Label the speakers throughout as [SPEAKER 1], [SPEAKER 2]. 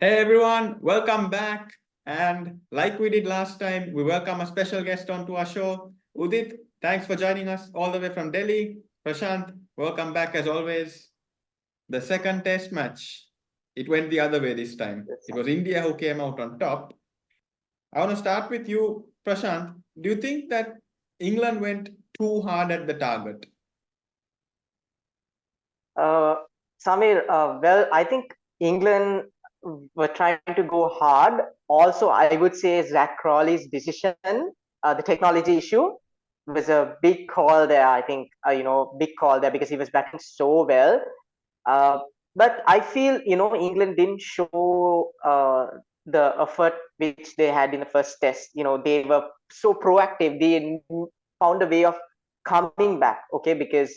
[SPEAKER 1] Hey everyone, welcome back. And like we did last time, we welcome a special guest onto our show. Udit, thanks for joining us all the way from Delhi. Prashant, welcome back as always. The second test match, it went the other way this time. It was India who came out on top. I want to start with you, Prashant. Do you think that England went too hard at the target?
[SPEAKER 2] Uh, Samir, I think England were trying to go hard. Also, I would say Zach Crawley's decision, the technology issue, was a big call there. I think, big call there because he was batting so well. Uh, but I feel, England didn't show the effort which they had in the first test. They were so proactive. They found a way of coming back, okay, because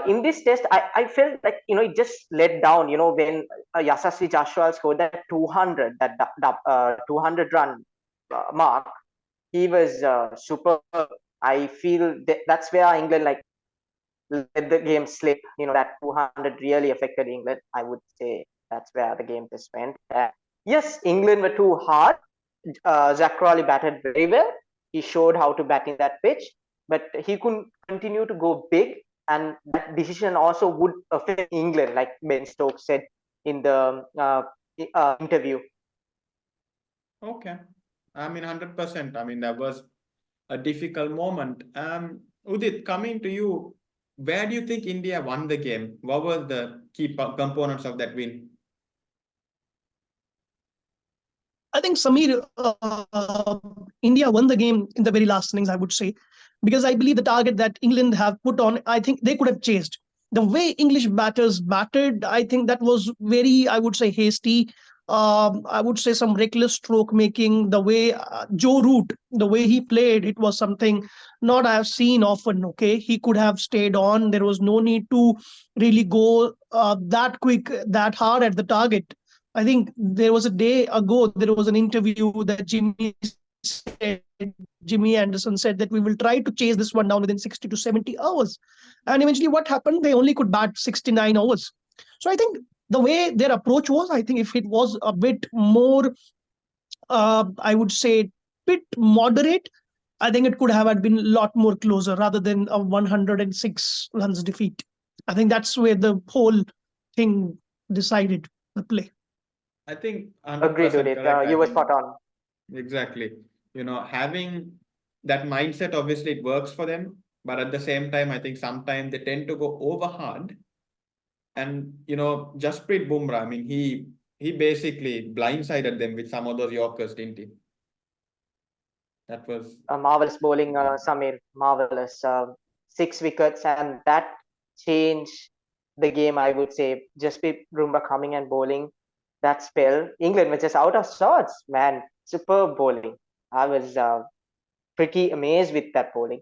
[SPEAKER 2] in this test, I felt like it just let down. When Yashasvi Jaiswal scored that 200, that 200 run mark, he was super. I feel that's where England let the game slip. That 200 really affected England. I would say that's where the game just went. Yes, England were too hard. Zach Crawley batted very well. He showed how to bat in that pitch, but he couldn't continue to go big, and that decision also would affect England, like Ben Stokes said in the interview.
[SPEAKER 1] Okay. 100%. That was a difficult moment. Udit, coming to you, where do you think India won the game? What were the key components of that win?
[SPEAKER 3] I think Samir, India won the game in the very last innings, I would say, because I believe the target that England have put on, I think they could have chased. The way English batters batted, I think that was very, I would say, hasty. I would say some reckless stroke making. The way Joe Root, the way he played, it was something not I have seen often. Okay, he could have stayed on. There was no need to really go that quick, that hard at the target. I think there was a day ago, there was an interview that said, Jimmy Anderson said that we will try to chase this one down within 60 to 70 hours. And eventually, what happened? They only could bat 69 hours. So I think the way their approach was, I think if it was a bit more, I would say, bit moderate, I think it could have been a lot more closer rather than a 106 runs defeat. I think that's where the whole thing decided the play.
[SPEAKER 1] I think
[SPEAKER 2] Agreed with
[SPEAKER 1] 100%
[SPEAKER 2] it.
[SPEAKER 1] correct.
[SPEAKER 2] You were spot on.
[SPEAKER 1] Exactly. Having that mindset, obviously it works for them, but at the same time, I think sometimes they tend to go over hard. And Jasprit Bumrah, he basically blindsided them with some of those Yorkers, didn't he? That was
[SPEAKER 2] Marvelous bowling, Samir. Marvelous. 6 wickets, and that changed the game, I would say. Jasprit Bumrah coming and bowling that spell. England was just out of sorts, man. Superb bowling. I was pretty amazed with that bowling.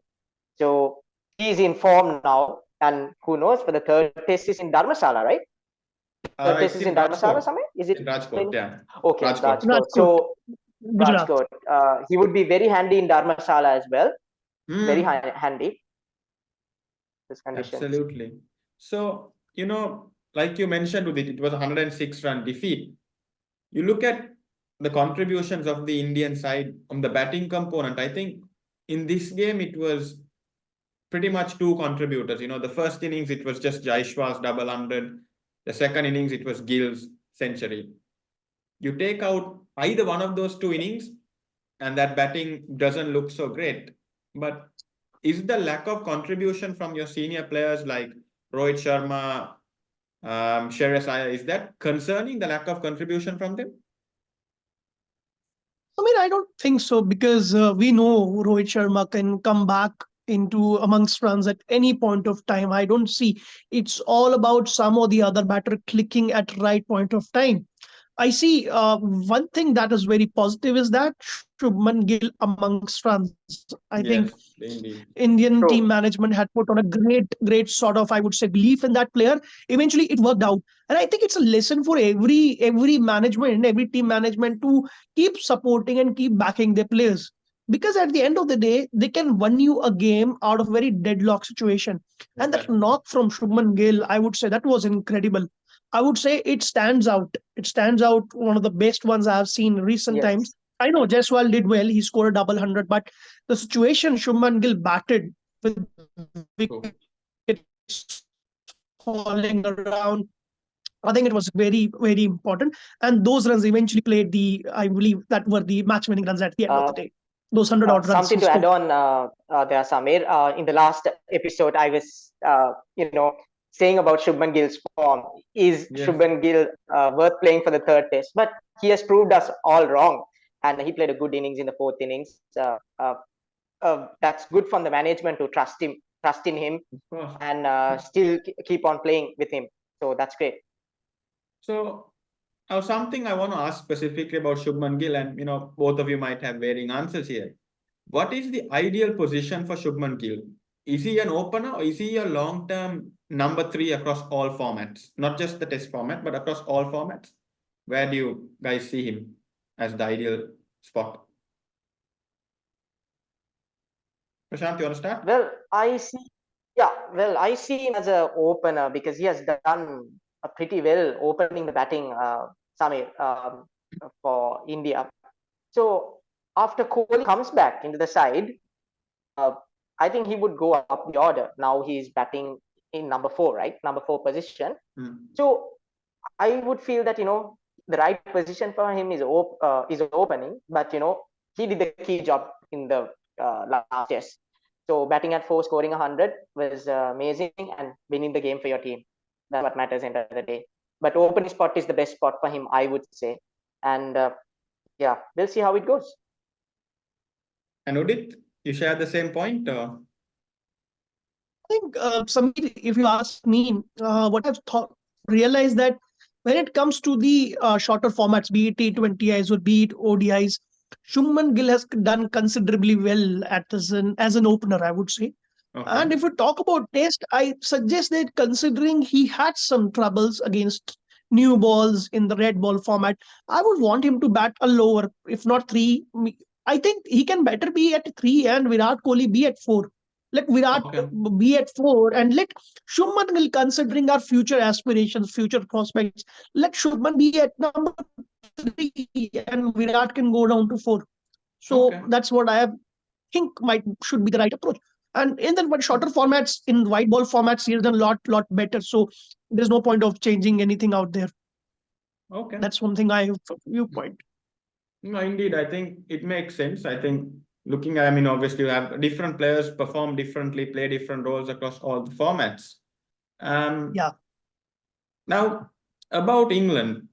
[SPEAKER 2] So he's in form now, and who knows, for the third test is in Dharmasala, right? Third test
[SPEAKER 1] it's
[SPEAKER 2] is
[SPEAKER 1] in
[SPEAKER 2] in Dharmasala,
[SPEAKER 1] Rajkot.
[SPEAKER 2] Samir? Is it?
[SPEAKER 1] In Rajkot, yeah.
[SPEAKER 2] Okay,
[SPEAKER 1] Rajkot.
[SPEAKER 2] Rajkot.
[SPEAKER 3] Rajkot,
[SPEAKER 2] So
[SPEAKER 3] Gujarat.
[SPEAKER 2] Rajkot. He would be very handy in Dharmasala as well. Very
[SPEAKER 1] Mm,
[SPEAKER 2] handy. This conditions.
[SPEAKER 1] absolutely. So, like you mentioned, Udit, it was a 106 run defeat. You look at the contributions of the Indian side on the batting component. I think in this game, it was pretty much two contributors. The first innings, it was just Jaiswal's double 100. The second innings, it was Gill's century. You take out either one of those two innings, and that batting doesn't look so great. But is the lack of contribution from your senior players like Rohit Sharma, Shreyas Iyer, is that concerning, the lack of contribution from them?
[SPEAKER 3] I don't think so because we know Rohit Sharma can come back into amongst runs at any point of time. I don't see it's all about some or the other batter clicking at right point of time. I see one thing that is very positive is that Shubman Gill amongst runs. I think
[SPEAKER 1] Yes, indeed.
[SPEAKER 3] Indian team
[SPEAKER 2] True.
[SPEAKER 3] management had put on a great sort of, I would say, belief in that player. Eventually, it worked out, and I think it's a lesson for every management, every team management to keep supporting and keep backing their players. Because at the end of the day, they can win you a game out of very deadlock situation. And that
[SPEAKER 1] Exactly.
[SPEAKER 3] knock from Shubman Gill, I would say that was incredible. I would say it stands out. It stands out, one of the best ones I have seen in recent times.
[SPEAKER 2] Yes.
[SPEAKER 3] I know Jaiswal did well. He scored a double hundred, but the situation Shubman Gill batted with
[SPEAKER 1] Oh,
[SPEAKER 3] wickets falling around, I think it was very, very important. And those runs eventually played I believe, that were the match winning runs at the end of the day. Those 100 odd runs
[SPEAKER 2] Something
[SPEAKER 3] he
[SPEAKER 2] to add
[SPEAKER 3] scored.
[SPEAKER 2] on there, Samir. In the last episode, I was, saying about Shubman Gill's form. Is
[SPEAKER 1] yes.
[SPEAKER 2] Shubman Gill worth playing for the third test? But he has proved us all wrong, and he played a good innings in the fourth innings. That's good from the management to trust in him,
[SPEAKER 1] Of course.
[SPEAKER 2] and still keep on playing with him. So that's great.
[SPEAKER 1] So now something I want to ask specifically about Shubman Gill, and both of you might have varying answers here. What is the ideal position for Shubman Gill? Is he an opener or is he a long-term number 3 across all formats? Not just the test format, but across all formats. Where do you guys see him as the ideal spot? Prashant, you want to start?
[SPEAKER 2] Well, I see him as an opener because he has done pretty well opening the batting, Samir, for India. So after Kohli comes back into the side, I think he would go up the order. Now he's batting in number 4, right? Number 4 position. So I would feel that the right position for him is opening, but he did the key job in the last test. So batting at 4, scoring 100 was amazing, and winning the game for your team. That's what matters end of the day. But opening spot is the best spot for him, I would say. And yeah, we'll see how it goes.
[SPEAKER 1] And Udit, you share the same point?
[SPEAKER 3] I think, Samir, if you ask me, what I've realized that when it comes to the shorter formats, be it T20Is or be it ODIs, Shubman Gill has done considerably well as an opener, I would say.
[SPEAKER 1] Okay.
[SPEAKER 3] And if we talk about Test, I suggest that considering he had some troubles against new balls in the red ball format, I would want him to bat a lower, if not 3. I think he can better be at 3 and Virat Kohli be at 4. Let Virat be at 4 and let Shubman Gill, considering our future aspirations, future prospects, let Shubman be at number 3 and Virat can go down to 4. So that's what I think should be the right approach. And in the shorter formats, in white ball formats, he has done a lot better. So there's no point of changing anything out there.
[SPEAKER 1] Okay.
[SPEAKER 3] That's one thing I have a viewpoint.
[SPEAKER 1] No, indeed, I think it makes sense. I think looking at, obviously you have different players perform differently, play different roles across all the formats.
[SPEAKER 3] Yeah.
[SPEAKER 1] Now, about England,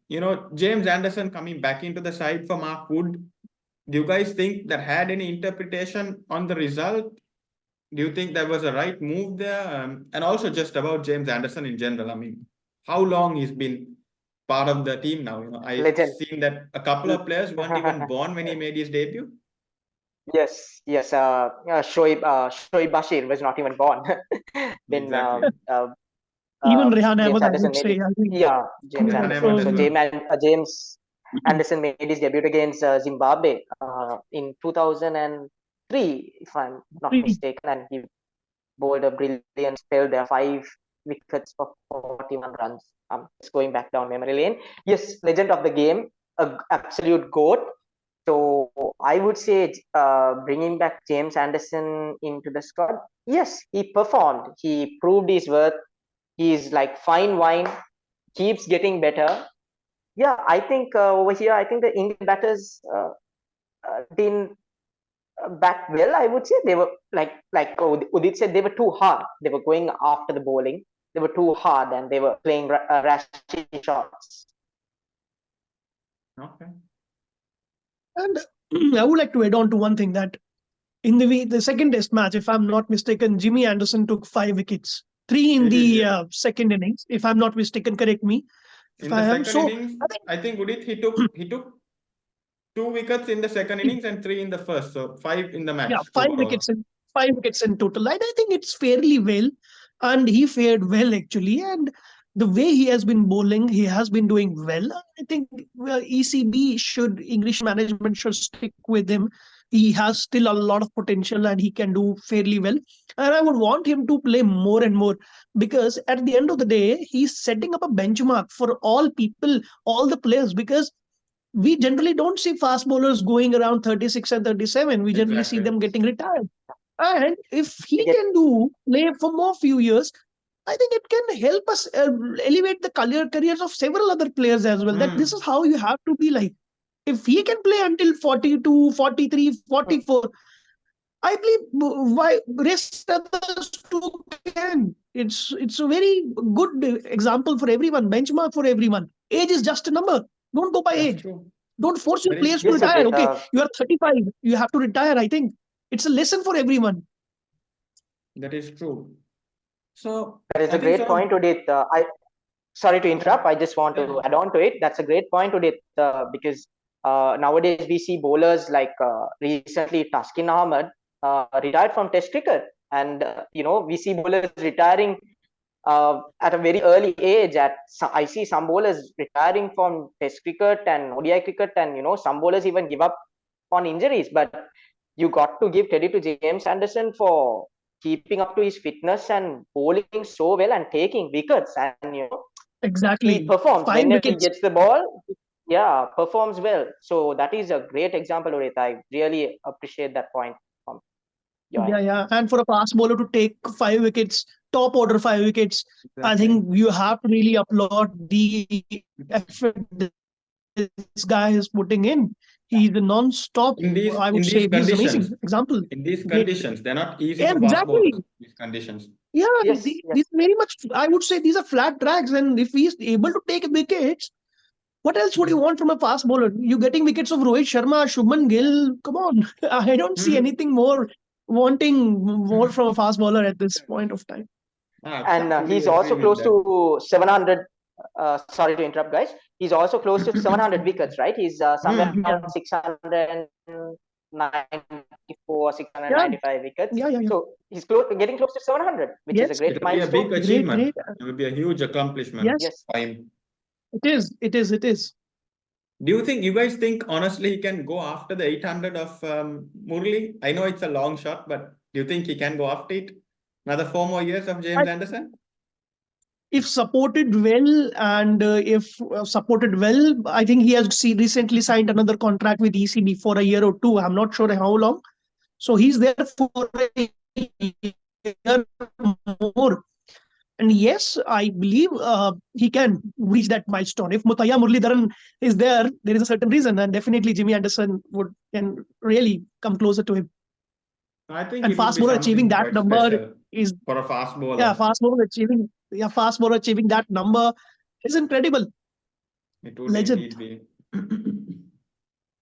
[SPEAKER 1] James Anderson coming back into the side for Mark Wood. Do you guys think that had any interpretation on the result? Do you think that was a right move there? And also just about James Anderson in general. How long he's been part of the team now? I've seen that a couple of players weren't even born when he made his debut.
[SPEAKER 2] Yes. Shoaib Bashir was not even born. Then
[SPEAKER 1] exactly.
[SPEAKER 3] Even Rehan Ahmed,
[SPEAKER 2] I
[SPEAKER 3] would say.
[SPEAKER 2] James Anderson. So James Anderson made his debut against Zimbabwe in 2003, if I'm not mistaken, and he bowled a brilliant spell there, 5 wickets for 41 runs. Just going back down memory lane. Yes, legend of the game, absolute GOAT. So I would say bringing back James Anderson into the squad. Yes, he performed. He proved his worth. He's like fine wine, keeps getting better. Yeah, I think over here, I think the England batters didn't bat well. I would say they were like Udit said, they were too hard. They were going after the bowling. They were too hard and they were playing rash shots.
[SPEAKER 1] Okay.
[SPEAKER 3] And I would like to add on to one thing, that in the second test match, if I'm not mistaken, Jimmy Anderson took 5 wickets. 3 in the second innings, if I'm not mistaken. Correct me.
[SPEAKER 1] In the second innings, I think Udit, he took 2 wickets in the second innings and 3 in the first, so 5 in the match.
[SPEAKER 3] Yeah, 5 wickets in total. I think it's fairly well, and he fared well actually. And the way he has been bowling, he has been doing well. I think ECB English management should stick with him he has still a lot of potential and he can do fairly well. And I would want him to play more and more, because at the end of the day, he's setting up a benchmark for all people, all the players, because we generally don't see fast bowlers going around 36 and 37. We generally see
[SPEAKER 1] Exactly.
[SPEAKER 3] them getting retired. And if he
[SPEAKER 2] Yes.
[SPEAKER 3] can play for more few years, I think it can help us elevate the careers of several other players as well. That this is how you have to be like. If he can play until 42, 43, 44, I believe why rest others too can. It's a very good example for everyone, benchmark for everyone. Age is just a number. Don't go by
[SPEAKER 1] That's
[SPEAKER 3] age.
[SPEAKER 1] true.
[SPEAKER 3] Don't force your
[SPEAKER 1] Very
[SPEAKER 3] players to
[SPEAKER 2] Yes,
[SPEAKER 3] retire.
[SPEAKER 2] Udit.
[SPEAKER 3] Okay, you are 35. You have to retire. I think it's a lesson for everyone.
[SPEAKER 1] That is true. So
[SPEAKER 2] That is
[SPEAKER 1] I
[SPEAKER 2] a
[SPEAKER 1] think
[SPEAKER 2] great point, Udit. Sorry to interrupt. I just want to
[SPEAKER 1] Yeah.
[SPEAKER 2] add on to it. That's a great point, Udit, because nowadays we see bowlers like recently Taskin Ahmed retired from Test cricket, and we see bowlers retiring at a very early age. I see some bowlers retiring from Test cricket and ODI cricket, and some bowlers even give up on injuries. But you got to give credit to James Anderson for keeping up to his fitness and bowling so well and taking wickets, and he
[SPEAKER 3] Exactly.
[SPEAKER 2] performs
[SPEAKER 3] 5
[SPEAKER 2] whenever he
[SPEAKER 3] wickets.
[SPEAKER 2] gets the ball. Yeah, performs well. So that is a great example, Udit. I really appreciate that point from your end.
[SPEAKER 3] Yeah. And for a fast bowler to take 5 wickets, top order 5 wickets, I
[SPEAKER 1] Exactly.
[SPEAKER 3] think you have to really applaud the effort this guy is putting in. He's a non-stop,
[SPEAKER 1] in these
[SPEAKER 3] I would
[SPEAKER 1] in
[SPEAKER 3] say,
[SPEAKER 1] these
[SPEAKER 3] he's amazing.
[SPEAKER 1] conditions,
[SPEAKER 3] Example.
[SPEAKER 1] in these
[SPEAKER 3] Great.
[SPEAKER 1] conditions, they're not easy
[SPEAKER 3] Yeah,
[SPEAKER 1] for fast
[SPEAKER 3] exactly.
[SPEAKER 1] bowlers. These conditions.
[SPEAKER 3] Yeah,
[SPEAKER 2] Yes,
[SPEAKER 3] these
[SPEAKER 2] yes.
[SPEAKER 3] very much, I would say these are flat tracks. And if he's able to take wickets, what else would you want from a fast bowler? You getting wickets of Rohit Sharma, Shubman Gill. Come on. I don't see
[SPEAKER 1] Mhm.
[SPEAKER 3] anything more wanting more from a fast bowler at this point of time.
[SPEAKER 2] And
[SPEAKER 1] Fully
[SPEAKER 2] he's
[SPEAKER 1] agree
[SPEAKER 2] also
[SPEAKER 1] with
[SPEAKER 2] close
[SPEAKER 1] that.
[SPEAKER 2] to 700. Sorry to interrupt, guys. He's also close to 700 wickets, right? He's somewhere
[SPEAKER 1] Mm.
[SPEAKER 2] around 694, 695 wickets.
[SPEAKER 3] Yeah.
[SPEAKER 2] So he's getting close to 700, which is a
[SPEAKER 3] Yes,
[SPEAKER 2] great
[SPEAKER 1] It will be a big
[SPEAKER 2] milestone.
[SPEAKER 1] achievement.
[SPEAKER 3] great.
[SPEAKER 1] It will be a huge accomplishment
[SPEAKER 3] Yes,
[SPEAKER 2] Yes.
[SPEAKER 1] for him.
[SPEAKER 3] it is.
[SPEAKER 1] Do you guys think honestly he can go after the 800 of Murli? I know it's a long shot, but do you think he can go after it? Another 4 more years of James Anderson?
[SPEAKER 3] If supported well, and if supported well, I think he has recently signed another contract with ECB for a year or two. I'm not sure how long. So he's there for a year more. And yes, I believe he can reach that milestone. If Mutaya Muralidharan is there is a certain reason, and definitely Jimmy Anderson can really come closer to him.
[SPEAKER 1] I think
[SPEAKER 3] And
[SPEAKER 1] it would
[SPEAKER 3] fast
[SPEAKER 1] be
[SPEAKER 3] bowler achieving
[SPEAKER 1] something
[SPEAKER 3] that
[SPEAKER 1] quite
[SPEAKER 3] number
[SPEAKER 1] special
[SPEAKER 3] is
[SPEAKER 1] for a fast bowler.
[SPEAKER 3] fast bowler achieving that number is incredible.
[SPEAKER 1] It would
[SPEAKER 3] Legend.
[SPEAKER 1] indeed be.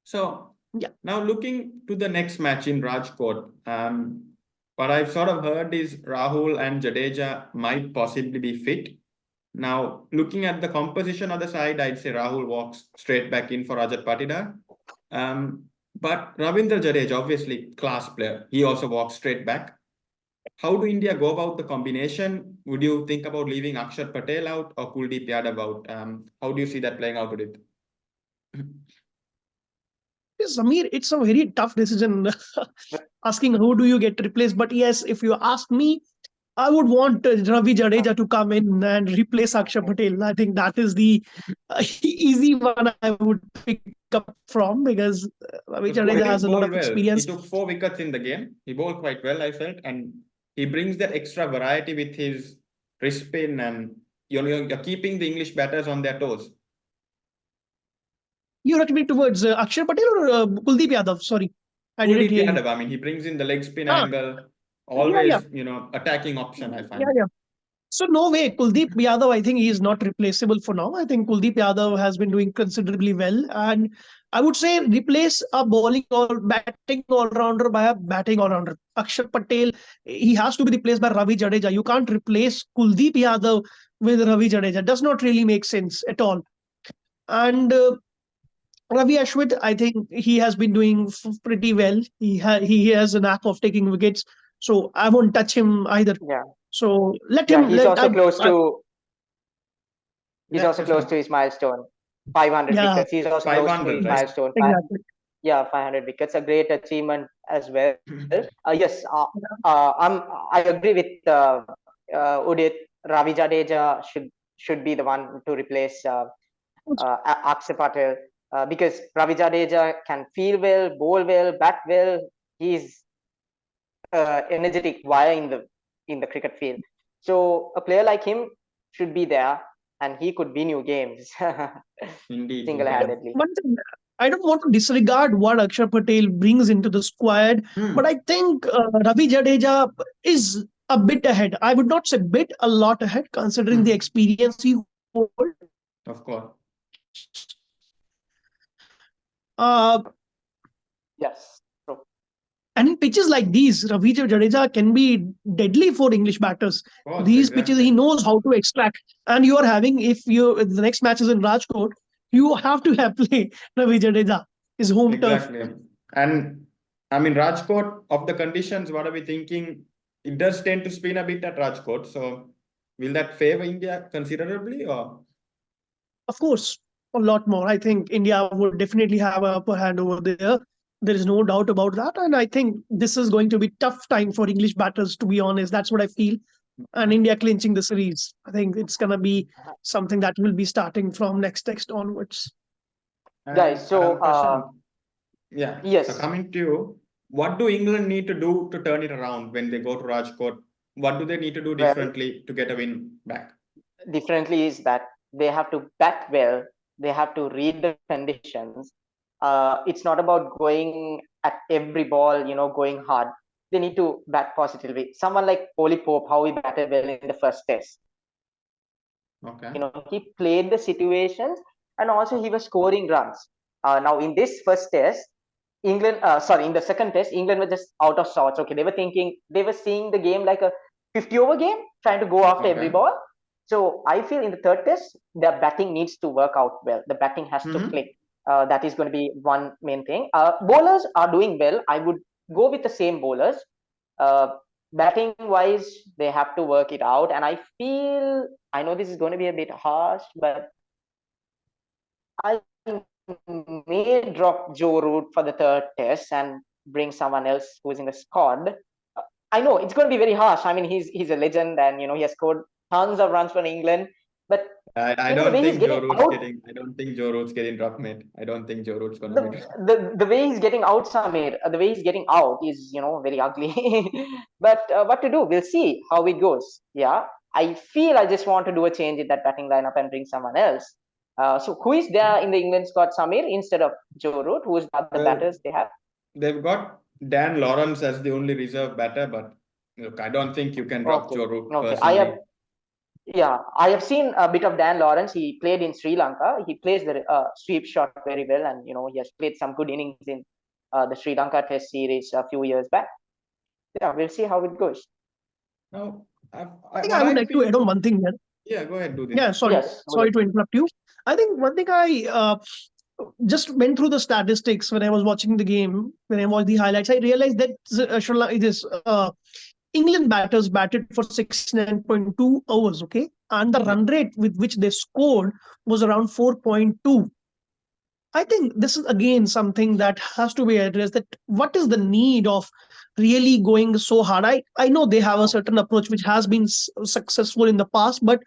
[SPEAKER 1] So
[SPEAKER 3] Yeah.
[SPEAKER 1] now looking to the next match in Rajkot, what I've sort of heard is Rahul and Jadeja might possibly be fit. Now, looking at the composition of the side, I'd say Rahul walks straight back in for Rajat Patidar. But Ravindra Jadeja, obviously class player, he also walks straight back. How do India go about the combination? Would you think about leaving Akshar Patel out or Kuldeep Yadav out? How do you see that playing out with it?
[SPEAKER 3] Samir, it's a very tough decision asking who do you get replaced. But yes, if you ask me, I would want Ravi Jadeja to come in and replace Akshar Patel. I think that is the easy one I would pick up from, because Ravi Jadeja has a lot of
[SPEAKER 1] He
[SPEAKER 3] experience.
[SPEAKER 1] took 4 wickets in the game. He bowled quite well, I felt, and he brings that extra variety with his wrist spin, and you're keeping the English batters on their toes.
[SPEAKER 3] You're actually towards Akshar Patel or Kuldeep Yadav? Sorry, I didn't
[SPEAKER 1] Kuldeep
[SPEAKER 3] hear you.
[SPEAKER 1] Yadav, I mean, he brings in the leg spin
[SPEAKER 3] Ah,
[SPEAKER 1] angle, always,
[SPEAKER 3] yeah.
[SPEAKER 1] attacking option, I find.
[SPEAKER 3] Yeah. So no way, Kuldeep Yadav, I think he is not replaceable for now. I think Kuldeep Yadav has been doing considerably well. And I would say replace a bowling or batting all-rounder by a batting all-rounder. Akshar Patel, he has to be replaced by Ravi Jadeja. You can't replace Kuldeep Yadav with Ravi Jadeja. Does not really make sense at all. And Ravi Ashwin, I think he has been doing pretty well. He has a knack of taking wickets. So I won't touch him either.
[SPEAKER 2] Yeah.
[SPEAKER 3] So let
[SPEAKER 2] Yeah,
[SPEAKER 3] him.
[SPEAKER 2] he's also close
[SPEAKER 1] Yeah,
[SPEAKER 2] to his milestone. 500
[SPEAKER 3] Yeah.
[SPEAKER 2] wickets. He's also close to
[SPEAKER 1] 500,
[SPEAKER 2] his
[SPEAKER 1] right?
[SPEAKER 2] milestone.
[SPEAKER 3] Exactly.
[SPEAKER 2] Yeah, 500 wickets, a great achievement as well. Yes, I agree with Udit. Ravi Jadeja should be the one to replace Akshar Patel, because Ravi Jadeja can feel well, bowl well, bat well. He's energetic wire in the cricket field. So a player like him should be there, and he could win you games
[SPEAKER 1] Indeed.
[SPEAKER 2] single-handedly.
[SPEAKER 3] One thing, I don't want to disregard what Akshar Patel brings into the squad, but I think Ravi Jadeja is a bit ahead. I would not say bit, a lot ahead, considering the experience he holds.
[SPEAKER 1] Of course.
[SPEAKER 2] Yes. True.
[SPEAKER 3] And in pitches like these, Ravi Jadeja can be deadly for English batters.
[SPEAKER 1] Of course,
[SPEAKER 3] These pitches,
[SPEAKER 1] exactly.
[SPEAKER 3] he knows how to extract. And you are having, if the next match is in Rajkot, you have to have play Ravi Jadeja, his home turf.
[SPEAKER 1] Exactly. And I mean, Rajkot, of the conditions, what are we thinking? It does tend to spin a bit at Rajkot. So will that favor India considerably, or?
[SPEAKER 3] Of course, a lot more. I think India would definitely have a upper hand over there. There is no doubt about that. And I think this is going to be tough time for English batters, to be honest. That's what I feel. And India clinching the series. I think it's going to be something that will be starting from next text onwards.
[SPEAKER 2] Guys, so
[SPEAKER 1] yeah.
[SPEAKER 2] yes.
[SPEAKER 1] So coming to you, what do England need to do to turn it around when they go to Rajkot? What do they need to do differently to get a win back?
[SPEAKER 2] Differently is that they have to bat well. They have to read the conditions. It's not about going at every ball, going hard. They need to bat positively. Someone like Oli Pope, how he batted well in the first test.
[SPEAKER 1] Okay.
[SPEAKER 2] He played the situations, and also he was scoring runs. Now in this first test, in the second test, England was just out of sorts. Okay, they were seeing the game like a 50-over game, trying to go after every ball. So I feel in the third test, their batting needs to work out well. The batting has to click. That is going to be one main thing. Bowlers are doing well. I would go with the same bowlers. Batting wise, they have to work it out. And I know this is going to be a bit harsh, but I may drop Joe Root for the third test and bring someone else who's in the squad. I know it's going to be very harsh. I mean, he's a legend, and he has scored tons of runs for England. But
[SPEAKER 1] I don't think Joe Root's getting dropped, mate. I don't think Joe Root's gonna be
[SPEAKER 2] the way he's getting out, Samir. The way he's getting out is very ugly. But what to do? We'll see how it goes. Yeah, I feel I just want to do a change in that batting lineup and bring someone else. So who is there in the England squad, Samir, instead of Joe Root? Who is the other batters they have?
[SPEAKER 1] They've got Dan Lawrence as the only reserve batter, but look, I don't think you can drop Joe Root personally.
[SPEAKER 2] I have seen a bit of Dan Lawrence. He played in Sri Lanka. He plays the sweep shot very well, and he has played some good innings in the Sri Lanka Test series a few years back. Yeah, we'll see how it goes.
[SPEAKER 1] No,
[SPEAKER 3] I think I would like to add on one thing here.
[SPEAKER 1] Yeah, go ahead, do this.
[SPEAKER 3] Yeah, sorry to interrupt you. I think one thing I just went through the statistics when I was watching the game, when I watched the highlights. I realized that England batters batted for 69.2 overs, okay? And the run rate with which they scored was around 4.2. I think this is again something that has to be addressed, that what is the need of really going so hard? I know they have a certain approach which has been successful in the past, but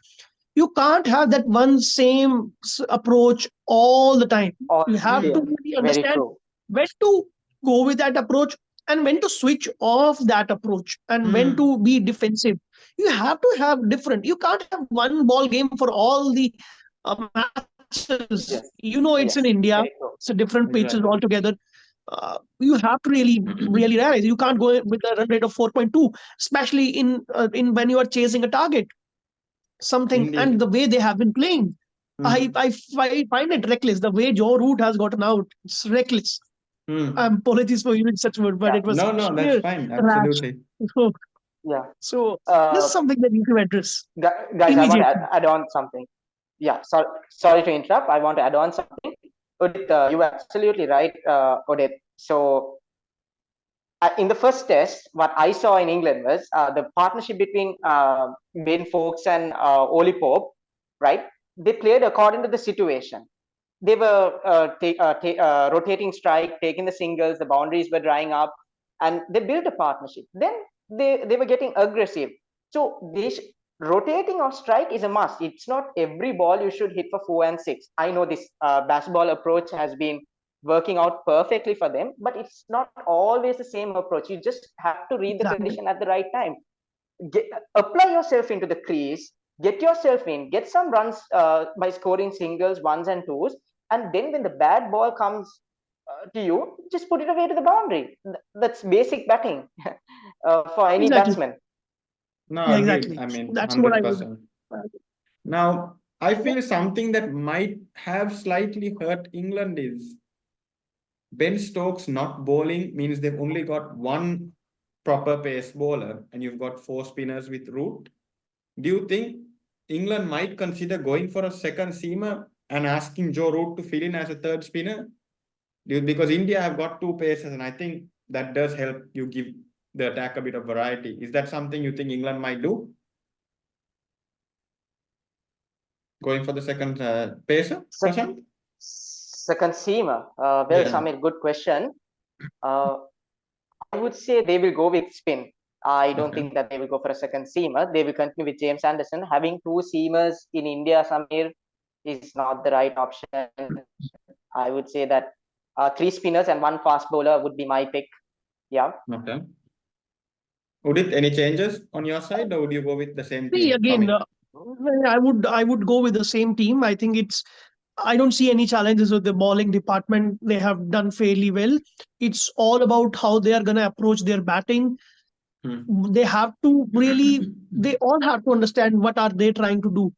[SPEAKER 3] you can't have that one same approach all the time. You have to really understand when to go with that approach and when to switch off that approach and when to be defensive. You have to have different. You can't have one ball game for all the matches.
[SPEAKER 2] Yes.
[SPEAKER 3] It's in India. It's a different pitches altogether. You have to really realize you can't go with a run rate of 4.2, especially in when you are chasing a target. And the way they have been playing, I find it reckless. The way Joe Root has gotten out, it's reckless. Apologies for using such word, but it was
[SPEAKER 1] no, that's fine. Absolutely.
[SPEAKER 2] So
[SPEAKER 3] this is something that you can address.
[SPEAKER 2] Guys, I want to add on something. Yeah, sorry to interrupt. I want to add on something. Udit, you were absolutely right, Udit. So in the first test, what I saw in England was the partnership between Ben Foakes and Oli Pope, right? They played according to the situation. they were rotating strike, taking the singles, the boundaries were drying up, and they built a partnership. Then they were getting aggressive. So rotating of strike is a must. It's not every ball you should hit for 4 and 6. I know this basketball approach has been working out perfectly for them, but it's not always the same approach. You just have to read the
[SPEAKER 3] Exactly.
[SPEAKER 2] condition at the right time. Apply yourself into the crease, get yourself in, get some runs by scoring singles, ones and twos, and then when the bad ball comes to you, just put it away to the boundary. That's basic batting for any
[SPEAKER 3] Exactly.
[SPEAKER 2] batsman.
[SPEAKER 1] No,
[SPEAKER 3] Yeah,
[SPEAKER 1] agreed.
[SPEAKER 3] exactly.
[SPEAKER 1] I mean,
[SPEAKER 3] That's what I would.
[SPEAKER 1] 100%. Now, I feel something that might have slightly hurt England is Ben Stokes not bowling means they've only got one proper pace bowler and you've got 4 spinners with Root. Do you think England might consider going for a second seamer and asking Joe Root to fill in as a third spinner? Because India have got 2 paces and I think that does help you give the attack a bit of variety. Is that something you think England might do? Going for the second pacer, Prashant?
[SPEAKER 2] Second seamer. Well,
[SPEAKER 1] Yeah.
[SPEAKER 2] Samir, good question. I would say they will go with spin. I don't think that they will go for a second seamer. They will continue with James Anderson. Having 2 seamers in India, Samir, is not the right option. I would say that 3 spinners and 1 fast bowler would be my pick. Yeah.
[SPEAKER 1] Okay. Udit, any changes on your side, or would you go with the same
[SPEAKER 3] See,
[SPEAKER 1] team?
[SPEAKER 3] again, I would go with the same team. I think I don't see any challenges with the bowling department. They have done fairly well. It's all about how they are going to approach their batting. They have to really, they all have to understand what are they trying to do.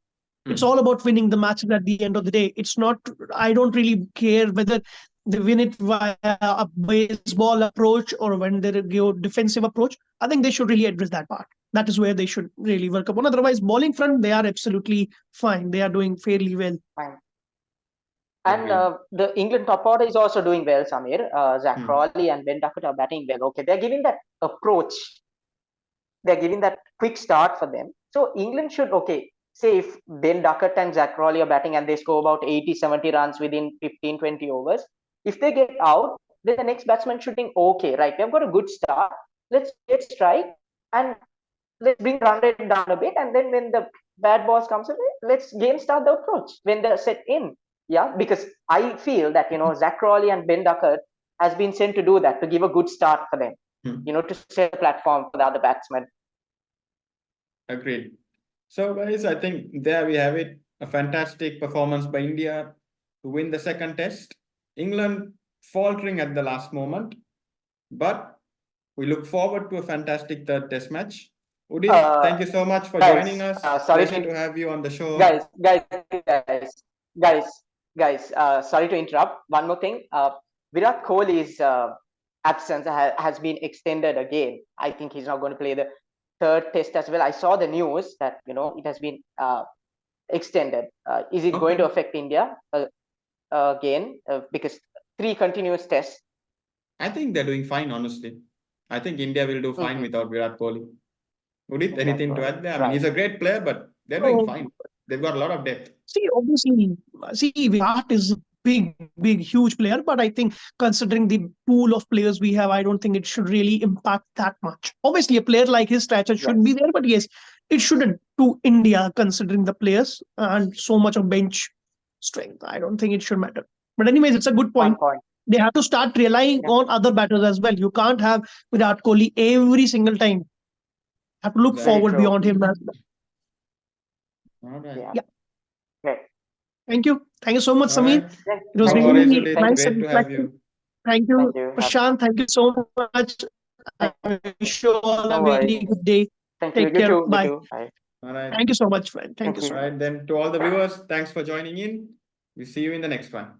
[SPEAKER 3] It's all about winning the matches at the end of the day. It's not, I don't really care whether they win it via a baseball approach or when they go defensive approach. I think they should really address that part. That is where they should really work upon. Otherwise, bowling front, they are absolutely fine. They are doing fairly well.
[SPEAKER 2] Fine. And the England top order is also doing well, Samir. Zach Crawley and Ben Duckett are batting well. Okay, they're giving that approach. They're giving that quick start for them. So England should, okay, say if Ben Duckett and Zach Crawley are batting and they score about 80, 70 runs within 15, 20 overs, if they get out, then the next batsman should think, okay, right, we've got a good start. Let's get strike and let's bring run rate down a bit. And then when the bad balls comes away, let's game start the approach when they're set in. Yeah, because I feel that, Zach Crawley and Ben Duckett has been sent to do that, to give a good start for them, to set a platform for the other batsmen.
[SPEAKER 1] Agreed. So guys, I think there we have it. A fantastic performance by India to win the second test. England faltering at the last moment, but we look forward to a fantastic third test match. Udit, thank you so much for joining us. Pleasure to have you on the show.
[SPEAKER 2] Guys, sorry to interrupt. One more thing. Virat Kohli's absence has been extended again. I think he's not going to play the third test as well. I saw the news that it has been extended. Is it going to affect India again? Because 3 continuous tests.
[SPEAKER 1] I think they're doing fine, honestly. I think India will do fine without Virat Kohli. Udit, anything to add there? I mean, he's a great player, but they're doing fine. They've got a lot of depth.
[SPEAKER 3] See, obviously, Virat is a big, huge player, but I think considering the pool of players we have, I don't think it should really impact that much. Obviously, a player like his stature should be there, but yes, it shouldn't to India considering the players and so much of bench strength. I don't think it should matter. But anyways, it's a good point. They have to start relying on other batters as well. You can't have Virat Kohli every single time. Have to look forward beyond him as well.
[SPEAKER 1] All right.
[SPEAKER 2] Yeah. Okay.
[SPEAKER 3] Thank you. Thank you so much, Samir.
[SPEAKER 1] Right.
[SPEAKER 3] It was really nice
[SPEAKER 1] and reflective.
[SPEAKER 3] Thank you, Prashant. Thank you so much. I wish you all a very good day. Take care. Bye.
[SPEAKER 2] Bye.
[SPEAKER 1] All right.
[SPEAKER 3] Thank you so much, friend. Thank you so much.
[SPEAKER 1] All right. Then to all the viewers, thanks for joining in. We'll see you in the next one.